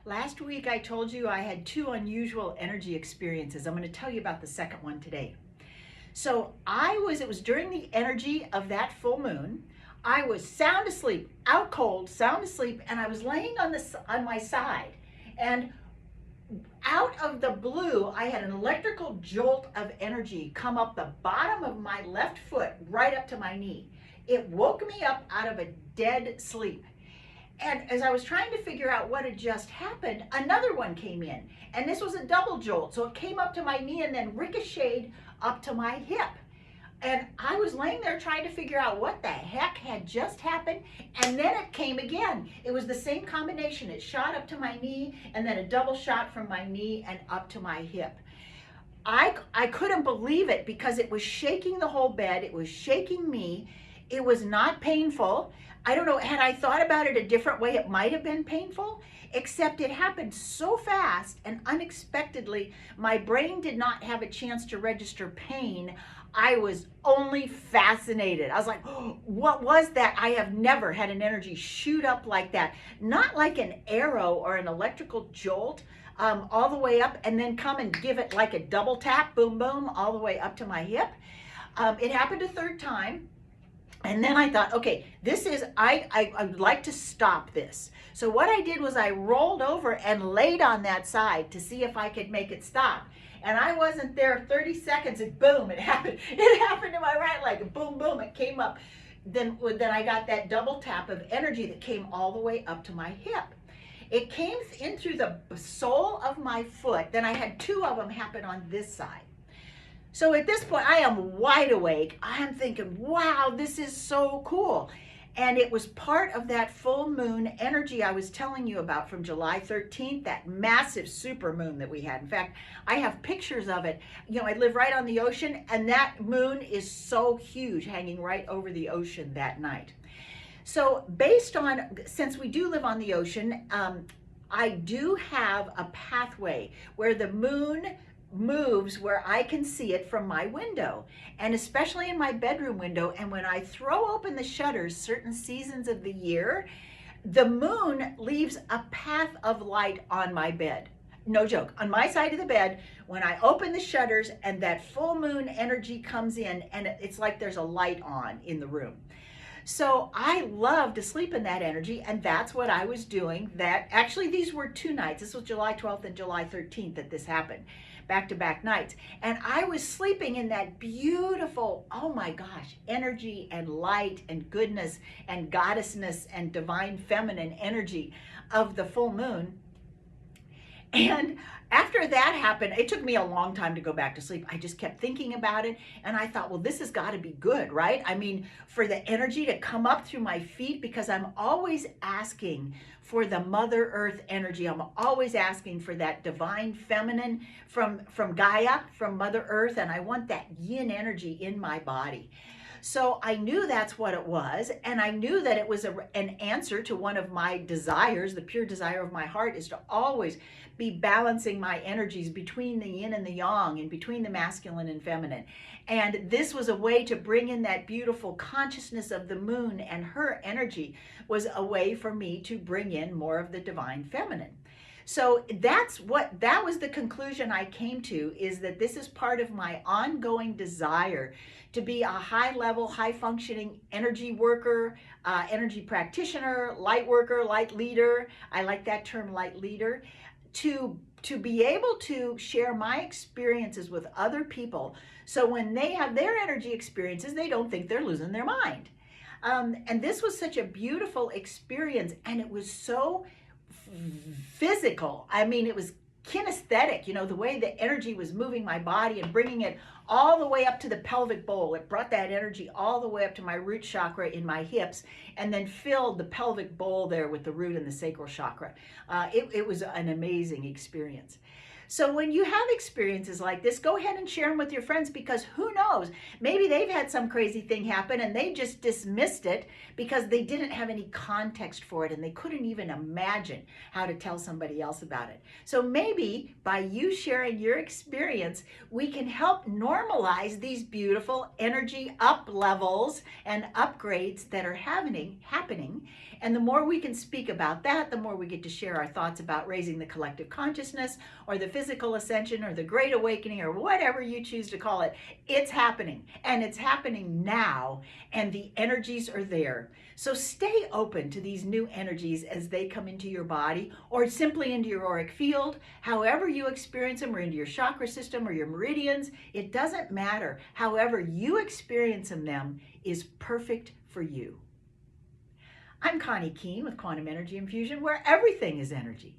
Last week I told you I had two unusual energy experiences. I'm going to tell you about the second one today. It was during the energy of that full moon. I was sound asleep, out cold, sound asleep, and I was laying on my side. And out of the blue, I had an electrical jolt of energy come up the bottom of my left foot right up to my knee. It woke me up out of a dead sleep. And as I was trying to figure out what had just happened, another one came in. And this was a double jolt. So it came up to my knee and then ricocheted up to my hip. And I was laying there trying to figure out what the heck had just happened. And then it came again. It was the same combination. It shot up to my knee and then a double shot from my knee and up to my hip. I couldn't believe it because it was shaking the whole bed. It was shaking me. It was not painful. I don't know, had I thought about it a different way, it might have been painful, except it happened so fast and unexpectedly, my brain did not have a chance to register pain. I was only fascinated. I was like, oh, what was that? I have never had an energy shoot up like that. Not like an arrow or an electrical jolt, all the way up and then come and give it like a double tap, boom, boom, all the way up to my hip. It happened a third time. And then I thought, okay, I would like to stop this. So what I did was I rolled over and laid on that side to see if I could make it stop. And I wasn't there 30 seconds and boom, it happened. It happened to my right leg and boom, boom, it came up. Then I got that double tap of energy that came all the way up to my hip. It came in through the sole of my foot. Then I had two of them happen on this side. So at this point, I am wide awake. I am thinking, wow, this is so cool. And it was part of that full moon energy I was telling you about from July 13th, that massive super moon that we had. In fact, I have pictures of it. You know, I live right on the ocean, and that moon is so huge, hanging right over the ocean that night. So since we do live on the ocean, I do have a pathway where the moon moves where I can see it from my window, and especially in my bedroom window. And when I throw open the shutters certain seasons of the year, the moon leaves a path of light on my bed. No joke, on my side of the bed, when I open the shutters and that full moon energy comes in, and it's like there's a light on in the room. So I love to sleep in that energy, and that's what I was doing. These were two nights. This was July 12th and July 13th that this happened, back-to-back nights. And I was sleeping in that beautiful, oh my gosh, energy and light and goodness and goddessness and divine feminine energy of the full moon. And after that happened, it took me a long time to go back to sleep. I just kept thinking about it, and I thought, well, this has got to be good, right? I mean, for the energy to come up through my feet, because I'm always asking for the Mother Earth energy. I'm always asking for that divine feminine from Gaia, from Mother Earth, and I want that yin energy in my body. So I knew that's what it was, and I knew that it was an answer to one of my desires. The pure desire of my heart is to always be balancing my energies between the yin and the yang, and between the masculine and feminine. And this was a way to bring in that beautiful consciousness of the moon, and her energy was a way for me to bring in more of the divine feminine. So that was the conclusion I came to, is that this is part of my ongoing desire to be a high level, high functioning energy worker, energy practitioner, light worker, light leader. I like that term, light leader, to be able to share my experiences with other people. So when they have their energy experiences, they don't think they're losing their mind. And this was such a beautiful experience, and it was so physical. I mean, it was kinesthetic, you know, the way the energy was moving my body and bringing it all the way up to the pelvic bowl. It brought that energy all the way up to my root chakra in my hips, and then filled the pelvic bowl there with the root and the sacral chakra. It was an amazing experience. So when you have experiences like this, go ahead and share them with your friends, because who knows, maybe they've had some crazy thing happen and they just dismissed it because they didn't have any context for it and they couldn't even imagine how to tell somebody else about it. So maybe by you sharing your experience, we can help normalize these beautiful energy up levels and upgrades that are happening. And the more we can speak about that, the more we get to share our thoughts about raising the collective consciousness or the physical ascension or the great awakening or whatever you choose to call it. It's happening, and it's happening now, and the energies are there. So stay open to these new energies as they come into your body or simply into your auric field, however you experience them, or into your chakra system or your meridians. It doesn't matter. However you experience them is perfect for you. I'm Connie Keene with Quantum Energy Infusion, where everything is energy.